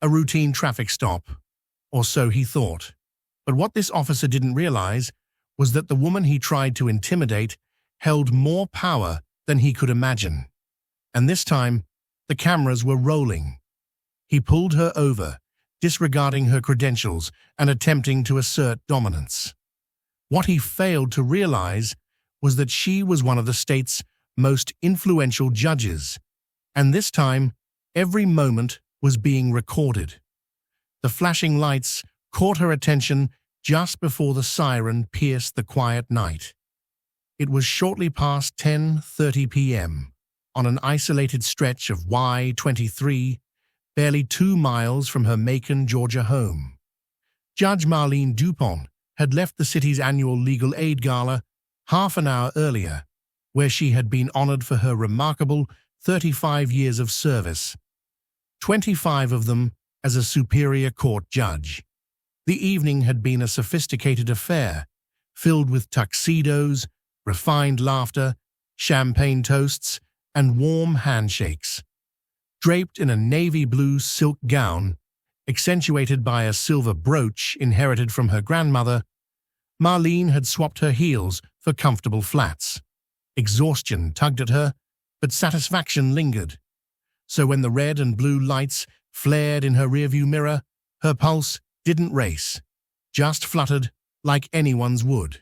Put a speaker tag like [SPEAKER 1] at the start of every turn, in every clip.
[SPEAKER 1] A routine traffic stop, or so he thought. But what this officer didn't realize was that the woman he tried to intimidate held more power than he could imagine. And this time, the cameras were rolling. He pulled her over, disregarding her credentials and attempting to assert dominance. What he failed to realize was that she was one of the state's most influential judges, and this time, every moment was being recorded. The flashing lights caught her attention just before the siren pierced the quiet night. It was shortly past 10:30 p.m. on an isolated stretch of Y-23, barely 2 miles from her Macon, Georgia home. Judge Marlene Dupont had left the city's annual legal aid gala half an hour earlier, where she had been honored for her remarkable 35 years of service, 25 of them as a Superior Court judge. The evening had been a sophisticated affair, filled with tuxedos, refined laughter, champagne toasts, and warm handshakes. Draped in a navy blue silk gown, accentuated by a silver brooch inherited from her grandmother, Marlene had swapped her heels for comfortable flats. Exhaustion tugged at her, but satisfaction lingered. So when the red and blue lights flared in her rearview mirror, her pulse didn't race, just fluttered like anyone's would.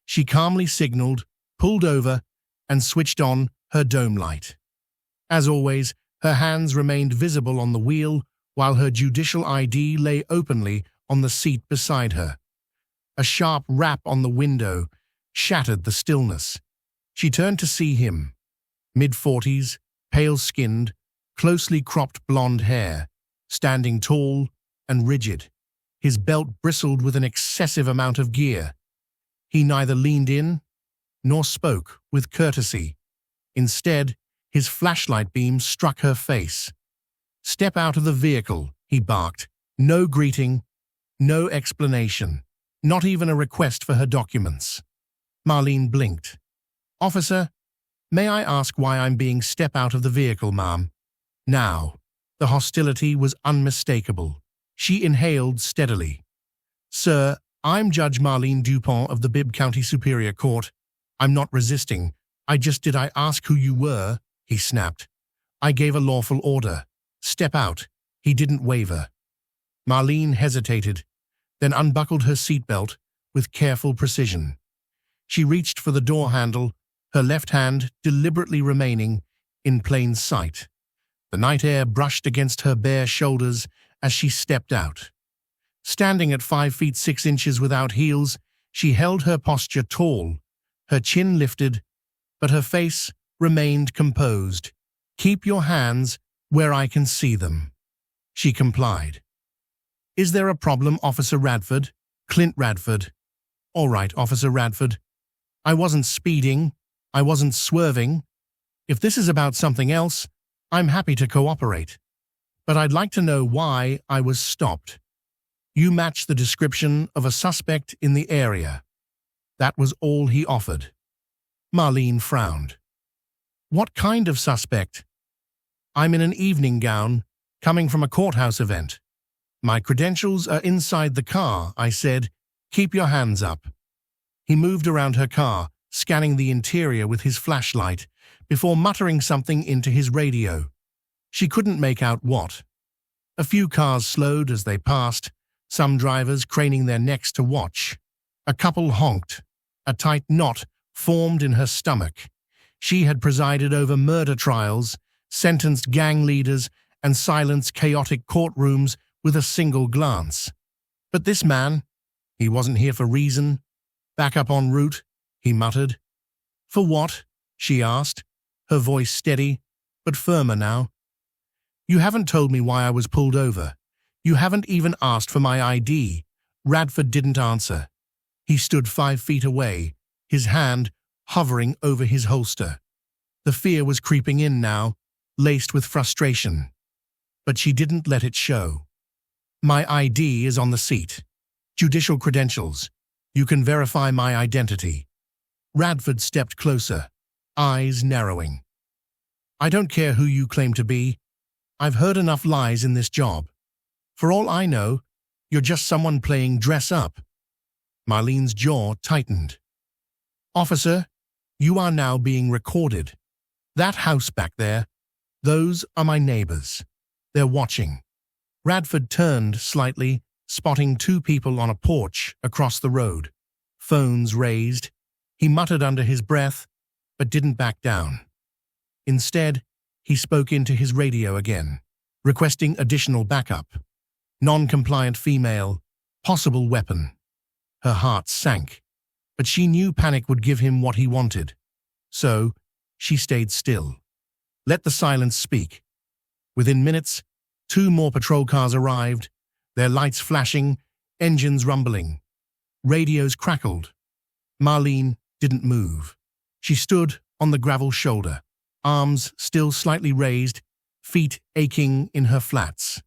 [SPEAKER 1] She calmly signaled, pulled over, and switched on her dome light. As always, her hands remained visible on the wheel while her judicial ID lay openly on the seat beside her. A sharp rap on the window shattered the stillness. She turned to see him. Mid-40s, pale-skinned, closely cropped blonde hair, standing tall and rigid. His belt bristled with an excessive amount of gear. He neither leaned in nor spoke with courtesy. Instead, his flashlight beam struck her face. "Step out of the vehicle," he barked. No greeting, no explanation, not even a request for her documents. Marlene blinked. "Officer, may I ask why I'm being step out of the vehicle, ma'am?" Now, the hostility was unmistakable. She inhaled steadily. "Sir, I'm Judge Marlene Dupont of the Bibb County Superior Court. I'm not resisting. Did I ask who you were?" he snapped. "I gave a lawful order. Step out." He didn't waver. Marlene hesitated, then unbuckled her seatbelt with careful precision. She reached for the door handle, her left hand deliberately remaining in plain sight. The night air brushed against her bare shoulders as she stepped out. Standing at 5 feet 6 inches without heels, she held her posture tall, her chin lifted, but her face remained composed. "Keep your hands where I can see them." She complied. "Is there a problem, Officer Radford?" "Clint Radford." "All right, Officer Radford. I wasn't speeding. I wasn't swerving. If this is about something else, I'm happy to cooperate. But I'd like to know why I was stopped. You match the description of a suspect in the area." That was all he offered. Marlene frowned. "What kind of suspect?" "I'm in an evening gown, coming from a courthouse event. My credentials are inside the car," I said. "Keep your hands up." He moved around her car, scanning the interior with his flashlight, before muttering something into his radio. She couldn't make out what. A few cars slowed as they passed, some drivers craning their necks to watch. A couple honked. A tight knot formed in her stomach. She had presided over murder trials, sentenced gang leaders, and silenced chaotic courtrooms with a single glance. But this man, he wasn't here for reason. "Back up en route," he muttered. "For what?" she asked, her voice steady, but firmer now. "You haven't told me why I was pulled over. You haven't even asked for my ID." Radford didn't answer. He stood 5 feet away, his hand hovering over his holster. The fear was creeping in now, laced with frustration. But she didn't let it show. "My ID is on the seat. Judicial credentials. You can verify my identity." Radford stepped closer, eyes narrowing. "I don't care who you claim to be. I've heard enough lies in this job. For all I know, you're just someone playing dress up. Marlene's jaw tightened. Officer, you are now being recorded. That house back there, those are my neighbors. They're watching. Radford turned slightly, spotting two people on a porch across the road. Phones raised. He muttered under his breath, but didn't back down. Instead, he spoke into his radio again, requesting additional backup. Non-compliant female, possible weapon. Her heart sank, but she knew panic would give him what he wanted. So, she stayed still. Let the silence speak. Within minutes, 2 more patrol cars arrived, their lights flashing, engines rumbling. Radios crackled. Marlene didn't move. She stood on the gravel shoulder, arms still slightly raised, feet aching in her flats.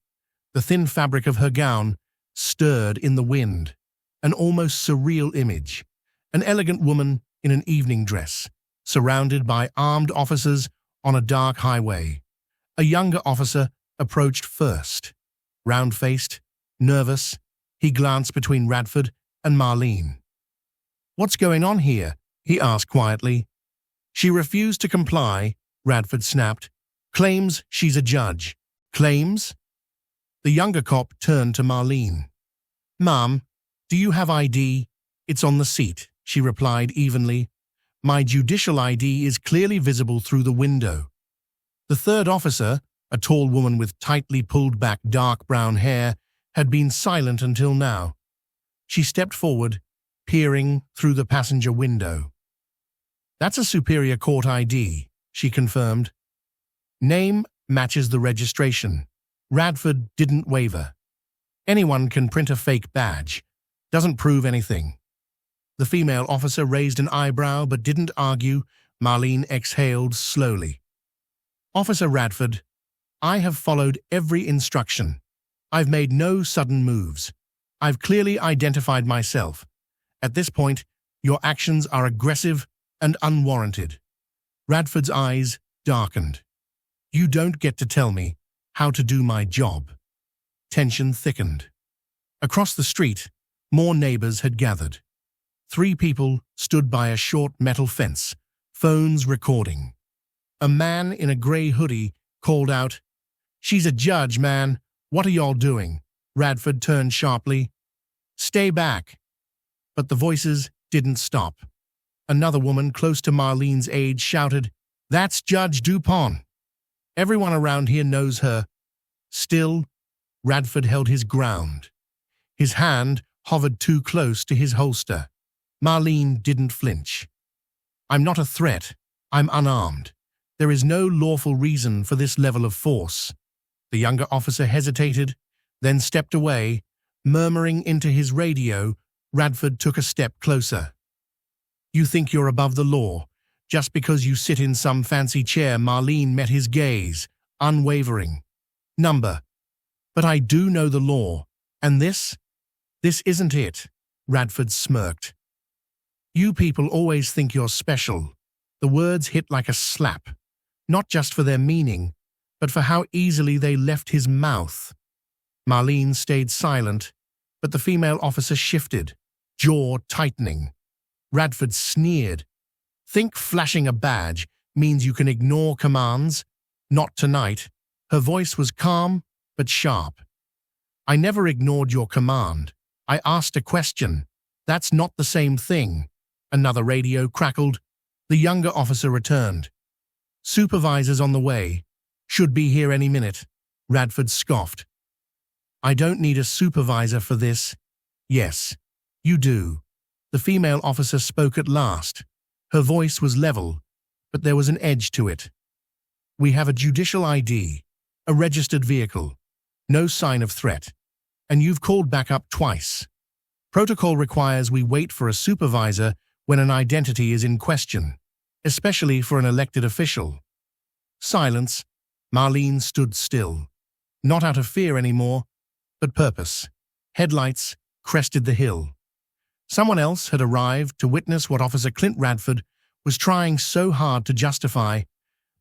[SPEAKER 1] The thin fabric of her gown stirred in the wind, an almost surreal image. An elegant woman in an evening dress, surrounded by armed officers on a dark highway. A younger officer approached first. Round-faced, nervous, he glanced between Radford and Marlene. "What's going on here?" he asked quietly. "She refused to comply," Radford snapped. "Claims she's a judge." "Claims?" The younger cop turned to Marlene. "Ma'am, do you have ID?" "It's on the seat," she replied evenly. "My judicial ID is clearly visible through the window." The third officer, a tall woman with tightly pulled back dark brown hair, had been silent until now. She stepped forward, peering through the passenger window. "That's a Superior Court ID," she confirmed. "Name matches the registration." Radford didn't waver. "Anyone can print a fake badge. Doesn't prove anything." The female officer raised an eyebrow but didn't argue. Marlene exhaled slowly. "Officer Radford, I have followed every instruction. I've made no sudden moves. I've clearly identified myself. At this point, your actions are aggressive and unwarranted." Radford's eyes darkened. "You don't get to tell me how to do my job." Tension thickened. Across the street, more neighbors had gathered. 3 people stood by a short metal fence, phones recording. A man in a gray hoodie called out, "She's a judge, man. What are y'all doing?" Radford turned sharply. "Stay back." But the voices didn't stop. Another woman close to Marlene's age shouted, "That's Judge Dupont. Everyone around here knows her." Still, Radford held his ground. His hand hovered too close to his holster. Marlene didn't flinch. "I'm not a threat. I'm unarmed. There is no lawful reason for this level of force." The younger officer hesitated, then stepped away, murmuring into his radio. Radford took a step closer. "You think you're above the law, just because you sit in some fancy chair." Marlene met his gaze, unwavering. "Number. But I do know the law, and this isn't it." Radford smirked. "You people always think you're special." The words hit like a slap, not just for their meaning, but for how easily they left his mouth. Marlene stayed silent, but the female officer shifted, jaw tightening. Radford sneered. "Think flashing a badge means you can ignore commands? Not tonight." Her voice was calm but sharp. "I never ignored your command. I asked a question. That's not the same thing." Another radio crackled. The younger officer returned. "Supervisor's on the way. Should be here any minute." Radford scoffed. "I don't need a supervisor for this." "Yes, you do." The female officer spoke at last. Her voice was level, but there was an edge to it. "We have a judicial ID, a registered vehicle, no sign of threat, and you've called back up twice. Protocol requires we wait for a supervisor when an identity is in question, especially for an elected official." Silence. Marlene stood still, not out of fear anymore, but purpose. Headlights crested the hill. Someone else had arrived to witness what Officer Clint Radford was trying so hard to justify,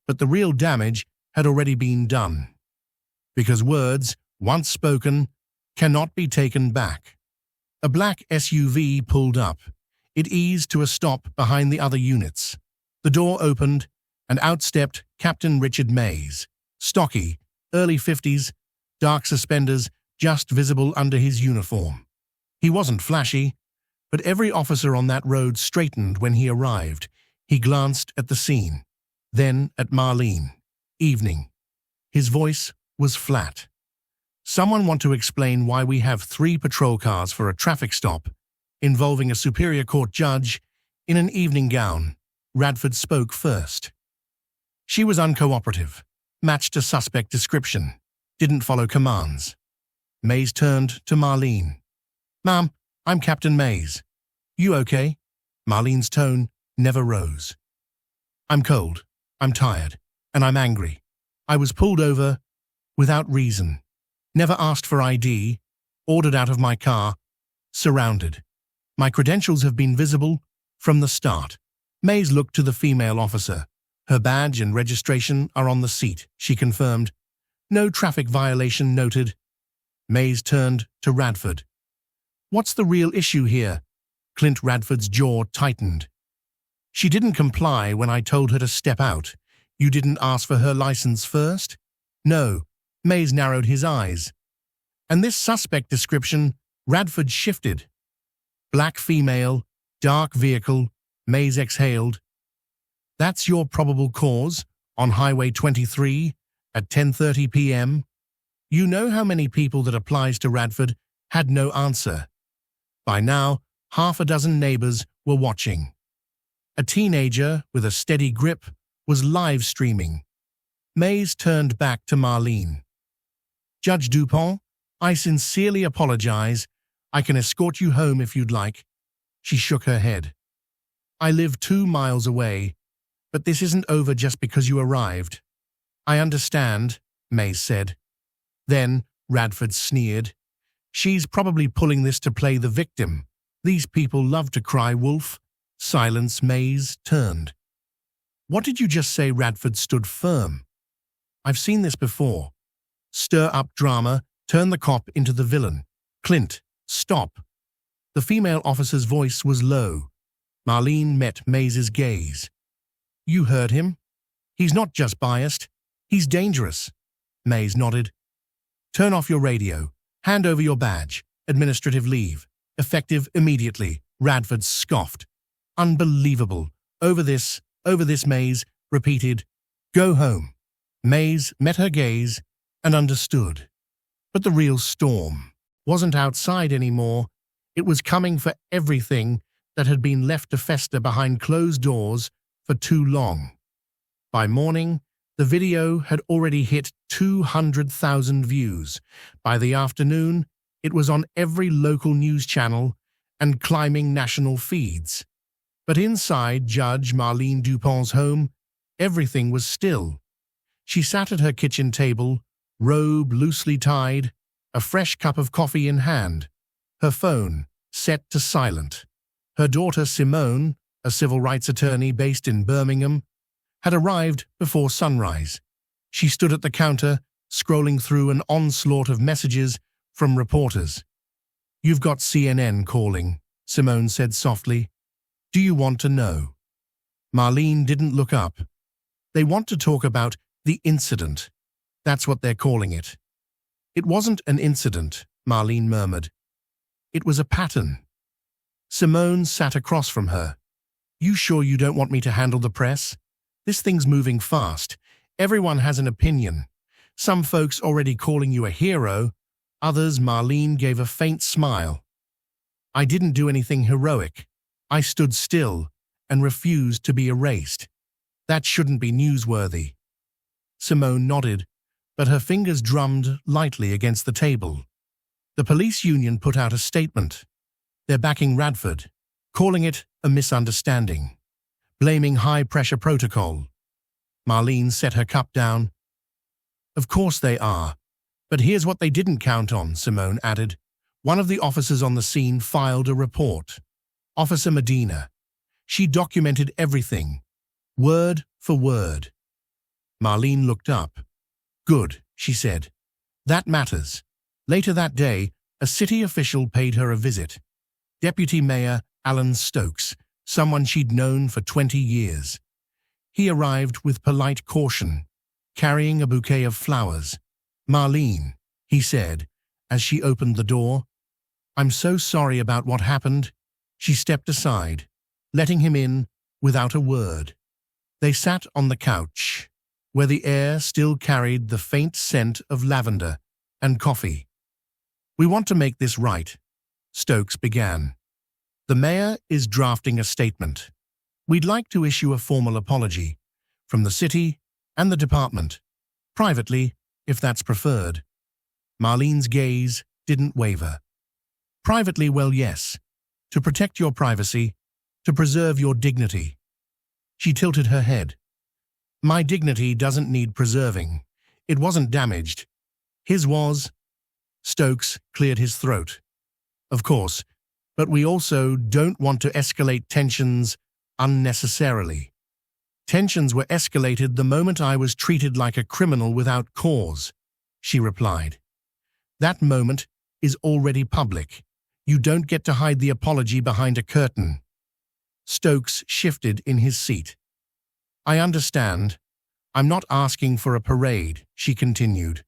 [SPEAKER 1] but the real damage had already been done. Because words, once spoken, Cannot be taken back. A black SUV pulled up. It eased to a stop behind the other units. The door opened, and out stepped Captain Richard Mays. Stocky, early 50s, dark suspenders just visible under his uniform. He wasn't flashy, but every officer on that road straightened when he arrived. He glanced at the scene, then at Marlene. Evening. His voice was flat. Someone want to explain why we have 3 patrol cars for a traffic stop involving a Superior Court judge in an evening gown? Radford spoke first. She was uncooperative, matched a suspect description, didn't follow commands. Mays turned to Marlene. "Ma'am, I'm Captain Mays. You okay?" Marlene's tone never rose. "I'm cold, I'm tired, and I'm angry. I was pulled over without reason. Never asked for ID, ordered out of my car, surrounded. My credentials have been visible from the start." Mays looked to the female officer. "Her badge and registration are on the seat," she confirmed. "No traffic violation noted." Mays turned to Radford. "What's the real issue here?" Clint Radford's jaw tightened. "She didn't comply when I told her to step out. You didn't ask for her license first?" "No." Mays narrowed his eyes. "And this suspect description?" Radford shifted. "Black female, dark vehicle," Mays exhaled. "That's your probable cause on Highway 23 at 10:30 p.m.? You know how many people that applies to?" Radford had no answer. By now, half a dozen neighbors were watching. A teenager with a steady grip was live streaming. Mays turned back to Marlene. "Judge Dupont, I sincerely apologize. I can escort you home if you'd like." She shook her head. "I live 2 miles away, but this isn't over just because you arrived." "I understand," Mays said. Then Radford sneered. "She's probably pulling this to play the victim. These people love to cry wolf." Silence. Mays turned. "What did you just say?" Radford stood firm. "I've seen this before. Stir up drama, turn the cop into the villain." "Clint, stop." The female officer's voice was low. Marlene met Mays's gaze. "You heard him. He's not just biased, he's dangerous." Mays nodded. "Turn off your radio. Hand over your badge. Administrative leave. Effective immediately." Radford scoffed. "Unbelievable. Over this, Mays repeated. "Go home." Mays met her gaze and understood. But the real storm wasn't outside anymore. It was coming for everything that had been left to fester behind closed doors for too long. By morning, the video had already hit 200,000 views. By the afternoon, it was on every local news channel and climbing national feeds. But inside Judge Marlene Dupont's home, everything was still. She sat at her kitchen table, robe loosely tied, a fresh cup of coffee in hand, her phone set to silent. Her daughter Simone, a civil rights attorney based in Birmingham, had arrived before sunrise. She stood at the counter, scrolling through an onslaught of messages from reporters. "You've got CNN calling," Simone said softly. "Do you want to know?" Marlene didn't look up. "They want to talk about the incident. That's what they're calling it." "It wasn't an incident," Marlene murmured. "It was a pattern." Simone sat across from her. "You sure you don't want me to handle the press? This thing's moving fast. Everyone has an opinion. Some folks already calling you a hero, others." Marlene gave a faint smile. "I didn't do anything heroic. I stood still and refused to be erased. That shouldn't be newsworthy." Simone nodded, but her fingers drummed lightly against the table. The police union put out a statement. They're backing Radford, calling it a misunderstanding, blaming high-pressure protocol. Marlene set her cup down. "Of course they are. But here's what they didn't count on," Simone added. "One of the officers on the scene filed a report. Officer Medina. She documented everything, word for word." Marlene looked up. "Good," she said. "That matters." Later that day, a city official paid her a visit. Deputy Mayor Alan Stokes, someone she'd known for 20 years. He arrived with polite caution, carrying a bouquet of flowers. "Marlene," he said, as she opened the door. "I'm so sorry about what happened." She stepped aside, letting him in without a word. They sat on the couch, where the air still carried the faint scent of lavender and coffee. "We want to make this right," Stokes began. "The mayor is drafting a statement. We'd like to issue a formal apology from the city and the department, privately, if that's preferred." Marlene's gaze didn't waver. "Privately, well, yes. To protect your privacy, to preserve your dignity." She tilted her head. "My dignity doesn't need preserving. It wasn't damaged. His was." Stokes cleared his throat. "Of course, but we also don't want to escalate tensions unnecessarily. Tensions were escalated the moment I was treated like a criminal without cause," she replied. "That moment is already public. You don't get to hide the apology behind a curtain." Stokes shifted in his seat. "I understand. I'm not asking for a parade," she continued.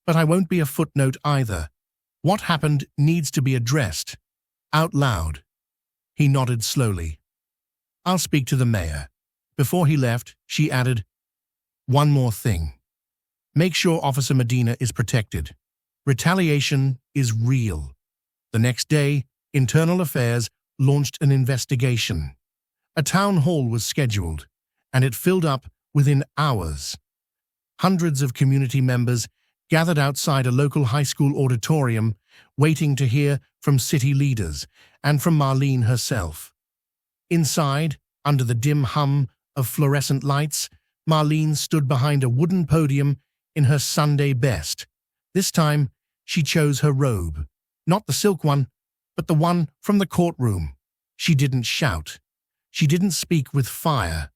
[SPEAKER 1] "But I won't be a footnote either. What happened needs to be addressed. Out loud." He nodded slowly. "I'll speak to the mayor." Before he left, she added, "One more thing. Make sure Officer Medina is protected. Retaliation is real." The next day, Internal Affairs launched an investigation. A town hall was scheduled, and it filled up within hours. Hundreds of community members gathered outside a local high school auditorium, waiting to hear from city leaders and from Marlene herself. Inside, under the dim hum of fluorescent lights, Marlene stood behind a wooden podium in her Sunday best. This time, she chose her robe. Not the silk one, but the one from the courtroom. She didn't shout. She didn't speak with fire.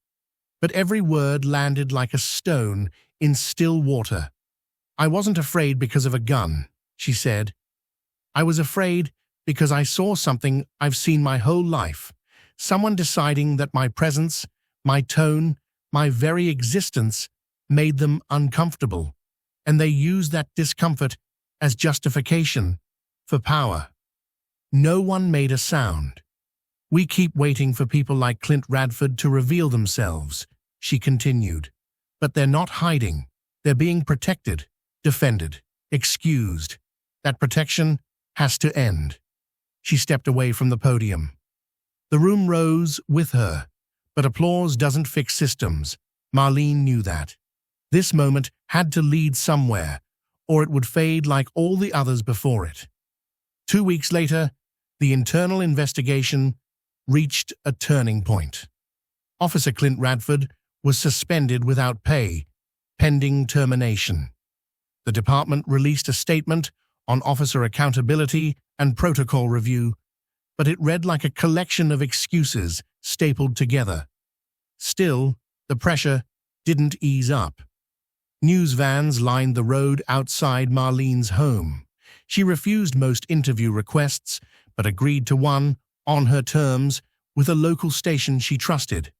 [SPEAKER 1] But every word landed like a stone in still water. "I wasn't afraid because of a gun," she said. "I was afraid because I saw something I've seen my whole life. Someone deciding that my presence, my tone, my very existence made them uncomfortable. And they used that discomfort as justification for power. No one made a sound. We keep waiting for people like Clint Radford to reveal themselves," she continued. "But they're not hiding. They're being protected, defended, excused. That protection has to end." She stepped away from the podium. The room rose with her, but applause doesn't fix systems. Marlene knew that. This moment had to lead somewhere, or it would fade like all the others before it. 2 weeks later, the internal investigation reached a turning point. Officer Clint Radford was suspended without pay, pending termination. The department released a statement on officer accountability and protocol review, but it read like a collection of excuses stapled together. Still, the pressure didn't ease up. News vans lined the road outside Marlene's home. She refused most interview requests, but agreed to one, on her terms, with a local station she trusted.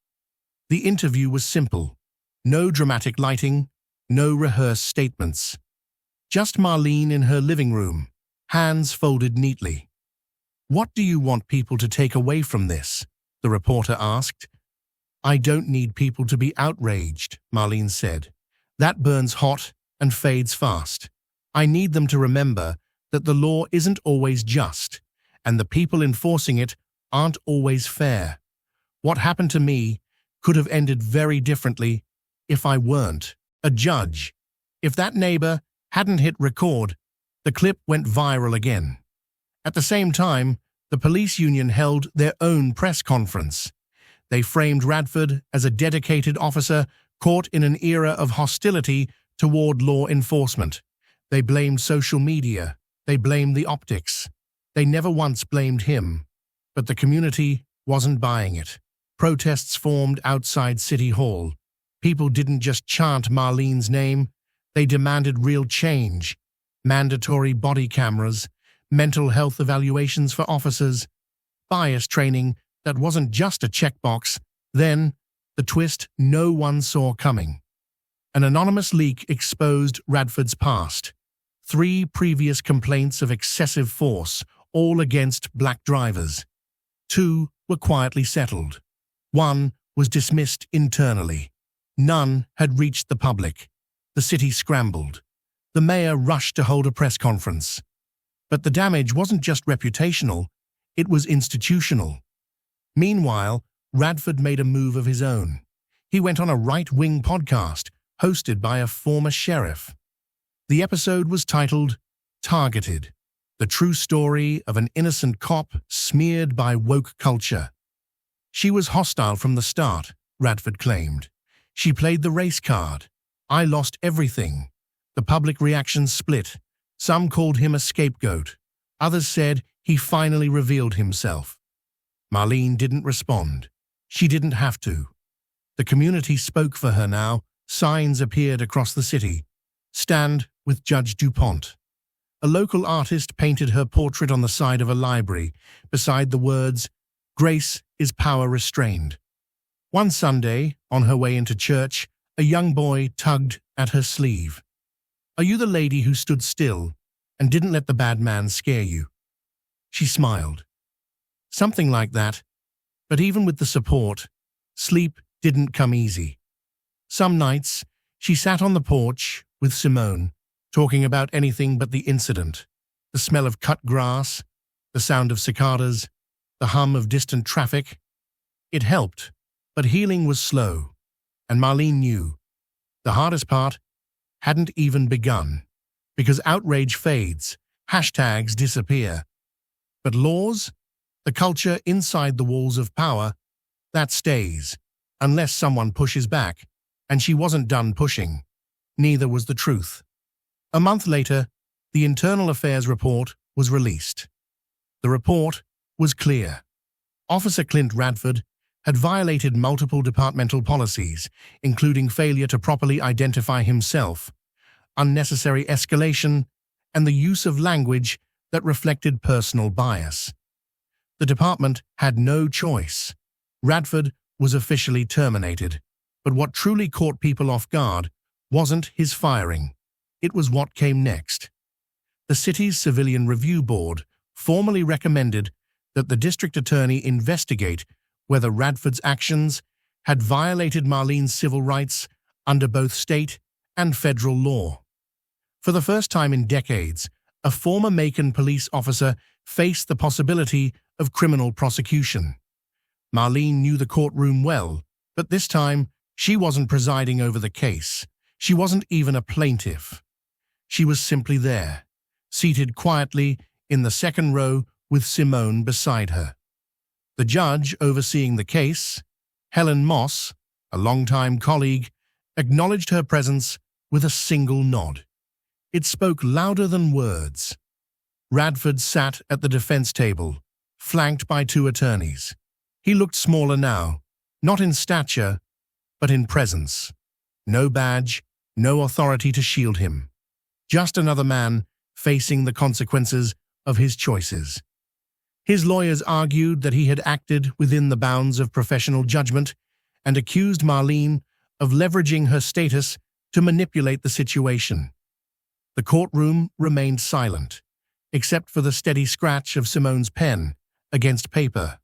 [SPEAKER 1] The interview was simple. No dramatic lighting, no rehearsed statements. Just Marlene in her living room, hands folded neatly. "What do you want people to take away from this?" the reporter asked. "I don't need people to be outraged," Marlene said. "That burns hot and fades fast. I need them to remember that the law isn't always just, and the people enforcing it aren't always fair. What happened to me could have ended very differently if I weren't a judge." If that neighbor hadn't hit record, the clip went viral again. At the same time, the police union held their own press conference. They framed Radford as a dedicated officer caught in an era of hostility toward law enforcement. They blamed social media. They blamed the optics. They never once blamed him. But the community wasn't buying it. Protests formed outside City Hall. People didn't just chant Marlene's name. They demanded real change. Mandatory body cameras, mental health evaluations for officers, bias training that wasn't just a checkbox. Then, the twist no one saw coming. An anonymous leak exposed Radford's past. 3 previous complaints of excessive force, all against black drivers. 2 were quietly settled. 1 was dismissed internally. None had reached the public. The city scrambled. The mayor rushed to hold a press conference. But the damage wasn't just reputational, it was institutional. Meanwhile, Radford made a move of his own. He went on a right-wing podcast, hosted by a former sheriff. The episode was titled Targeted, the true story of an innocent cop smeared by woke culture. She was hostile from the start, Radford claimed. She played the race card. I lost everything. The public reaction split. Some called him a scapegoat. Others said he finally revealed himself. Marlene didn't respond. She didn't have to. The community spoke for her now. Signs appeared across the city. Stand with Judge DuPont. A local artist painted her portrait on the side of a library, beside the words, "Grace is power restrained." One Sunday, on her way into church, a young boy tugged at her sleeve. "Are you the lady who stood still and didn't let the bad man scare you?" She smiled. Something like that, but even with the support, sleep didn't come easy. Some nights, she sat on the porch with Simone, talking about anything but the incident. The smell of cut grass, the sound of cicadas, the hum of distant traffic. It helped, but healing was slow, and Marlene knew. The hardest part hadn't even begun, because outrage fades, hashtags disappear. But laws, the culture inside the walls of power, that stays, unless someone pushes back, and she wasn't done pushing. Neither was the truth. A month later, the Internal Affairs report was released. The report was clear. Officer Clint Radford had violated multiple departmental policies, including failure to properly identify himself, unnecessary escalation, and the use of language that reflected personal bias. The department had no choice. Radford was officially terminated, but what truly caught people off guard wasn't his firing. It was what came next. The city's Civilian Review Board formally recommended that the district attorney investigate whether Radford's actions had violated Marlene's civil rights under both state and federal law. For the first time in decades, a former Macon police officer faced the possibility of criminal prosecution. Marlene knew the courtroom well, but this time she wasn't presiding over the case. She wasn't even a plaintiff. She was simply there, seated quietly in the second row with Simone beside her. The judge overseeing the case, Helen Moss, a longtime colleague, acknowledged her presence with a single nod. It spoke louder than words. Radford sat at the defense table, flanked by 2 attorneys. He looked smaller now, not in stature, but in presence. No badge, no authority to shield him. Just another man facing the consequences of his choices. His lawyers argued that he had acted within the bounds of professional judgment and accused Marlene of leveraging her status to manipulate the situation. The courtroom remained silent, except for the steady scratch of Simone's pen against paper.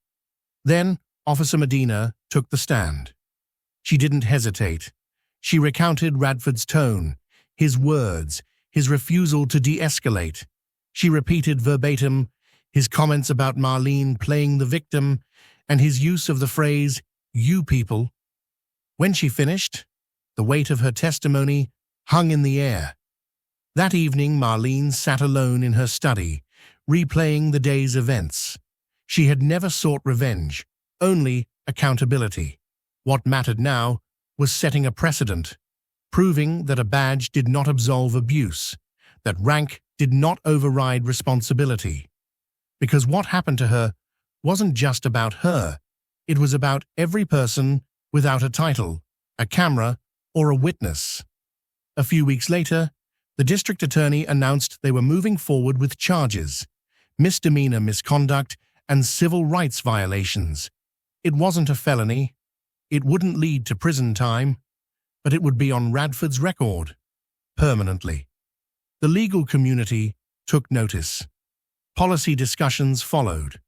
[SPEAKER 1] Then Officer Medina took the stand. She didn't hesitate. She recounted Radford's tone, his words, his refusal to de-escalate. She repeated verbatim his comments about Marlene playing the victim and his use of the phrase, "you people." When she finished, the weight of her testimony hung in the air. That evening, Marlene sat alone in her study, replaying the day's events. She had never sought revenge, only accountability. What mattered now was setting a precedent, proving that a badge did not absolve abuse, that rank did not override responsibility. Because what happened to her wasn't just about her, it was about every person without a title, a camera, or a witness. A few weeks later, the district attorney announced they were moving forward with charges. misdemeanor misconduct, and civil rights violations. It wasn't a felony. It wouldn't lead to prison time, but it would be on Radford's record, permanently. The legal community took notice. Policy discussions followed.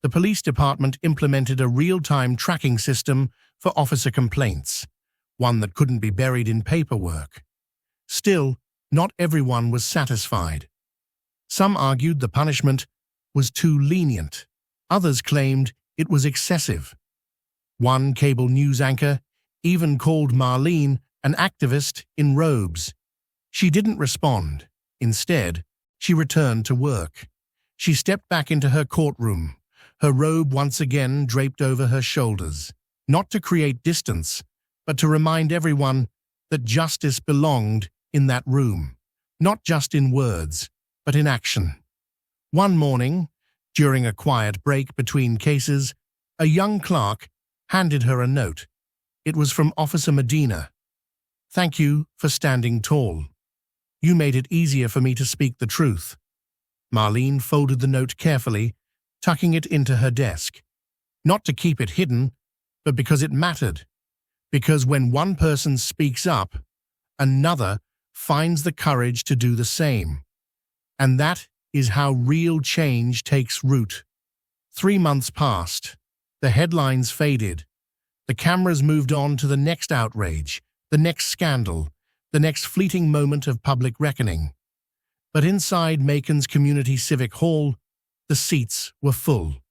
[SPEAKER 1] The police department implemented a real-time tracking system for officer complaints, one that couldn't be buried in paperwork. Still, not everyone was satisfied. Some argued the punishment was too lenient. Others claimed it was excessive. One cable news anchor even called Marlene an activist in robes. She didn't respond. Instead, she returned to work. She stepped back into her courtroom, her robe once again draped over her shoulders, not to create distance, but to remind everyone that justice belonged in that room, not just in words, but in action. One morning, during a quiet break between cases, a young clerk handed her a note. It was from Officer Medina. "Thank you for standing tall. You made it easier for me to speak the truth." Marlene folded the note carefully, tucking it into her desk. Not to keep it hidden, but because it mattered. Because when one person speaks up, another finds the courage to do the same. And that is how real change takes root. 3 months passed. The headlines faded. The cameras moved on to the next outrage, the next scandal, the next fleeting moment of public reckoning. But inside Macon's Community Civic Hall, the seats were full.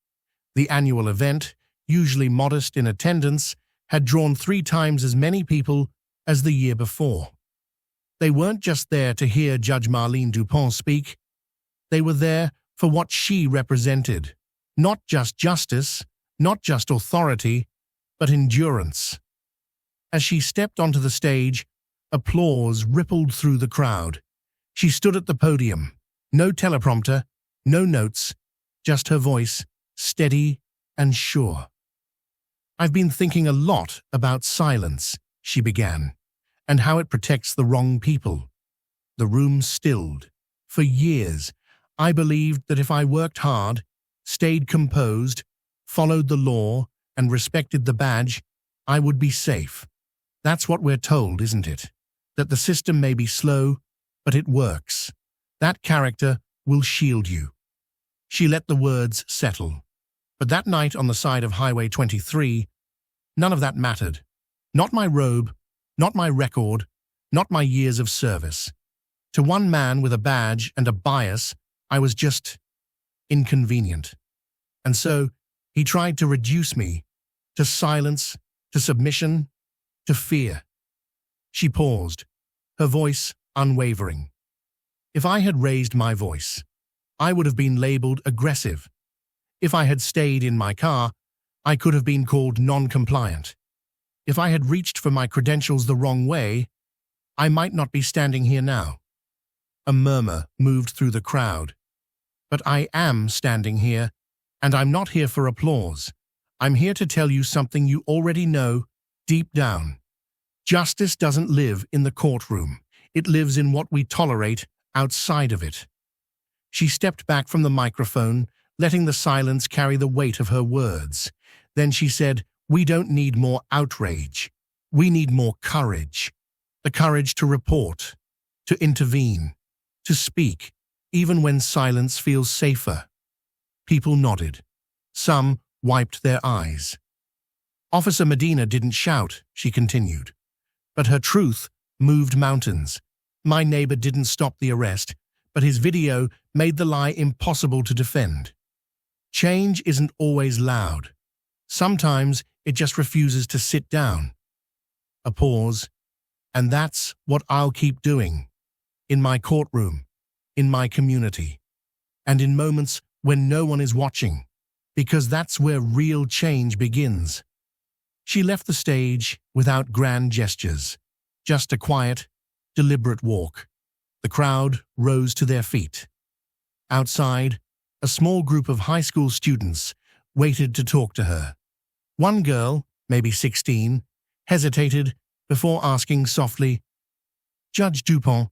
[SPEAKER 1] The annual event, usually modest in attendance, had drawn 3 times as many people as the year before. They weren't just there to hear Judge Marlene Dupont speak. They were there for what she represented. Not just justice, not just authority, but endurance. As she stepped onto the stage, applause rippled through the crowd. She stood at the podium. No teleprompter, no notes, just her voice, steady and sure. "I've been thinking a lot about silence," she began, "and how it protects the wrong people." The room stilled. For years, I believed that if I worked hard, stayed composed, followed the law, and respected the badge, I would be safe. That's what we're told, isn't it? That the system may be slow, but it works. That character will shield you. She let the words settle. But that night on the side of Highway 23, none of that mattered. Not my robe, not my record, not my years of service. To one man with a badge and a bias, I was just inconvenient. And so, he tried to reduce me, to silence, to submission, to fear. She paused, her voice unwavering. If I had raised my voice, I would have been labeled aggressive. If I had stayed in my car, I could have been called non-compliant. If I had reached for my credentials the wrong way, I might not be standing here now. A murmur moved through the crowd. But I am standing here, and I'm not here for applause. I'm here to tell you something you already know deep down. Justice doesn't live in the courtroom. It lives in what we tolerate outside of it. She stepped back from the microphone, letting the silence carry the weight of her words. Then she said, "We don't need more outrage. We need more courage. The courage to report, to intervene, to speak, even when silence feels safer." People nodded. Some wiped their eyes. "Officer Medina didn't shout," she continued. "But her truth moved mountains. My neighbor didn't stop the arrest, but his video made the lie impossible to defend. Change isn't always loud. Sometimes it just refuses to sit down." A pause. "And that's what I'll keep doing. In my courtroom, in my community, and in moments when no one is watching, because that's where real change begins." She left the stage without grand gestures, just a quiet, deliberate walk. The crowd rose to their feet. Outside, a small group of high school students waited to talk to her. One girl, maybe 16, hesitated before asking softly, "Judge Dupont,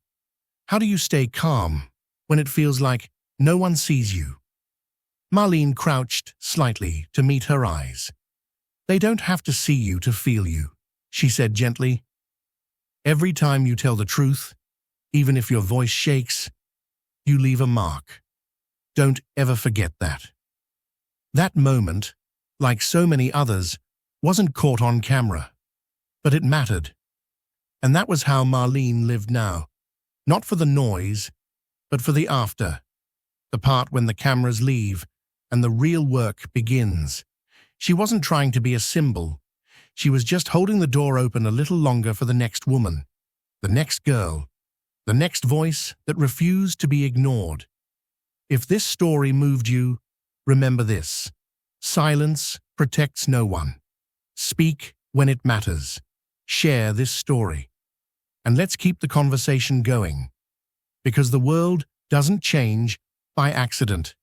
[SPEAKER 1] how do you stay calm when it feels like no one sees you?" Marlene crouched slightly to meet her eyes. They don't have to see you to feel you, she said gently. Every time you tell the truth, even if your voice shakes, you leave a mark. Don't ever forget that. That moment, like so many others, wasn't caught on camera, but it mattered. And that was how Marlene lived now. Not for the noise, but for the after. The part when the cameras leave and the real work begins. She wasn't trying to be a symbol. She was just holding the door open a little longer for the next woman, the next girl, the next voice that refused to be ignored. If this story moved you, remember this. Silence protects no one. Speak when it matters. Share this story. And let's keep the conversation going. Because the world doesn't change by accident.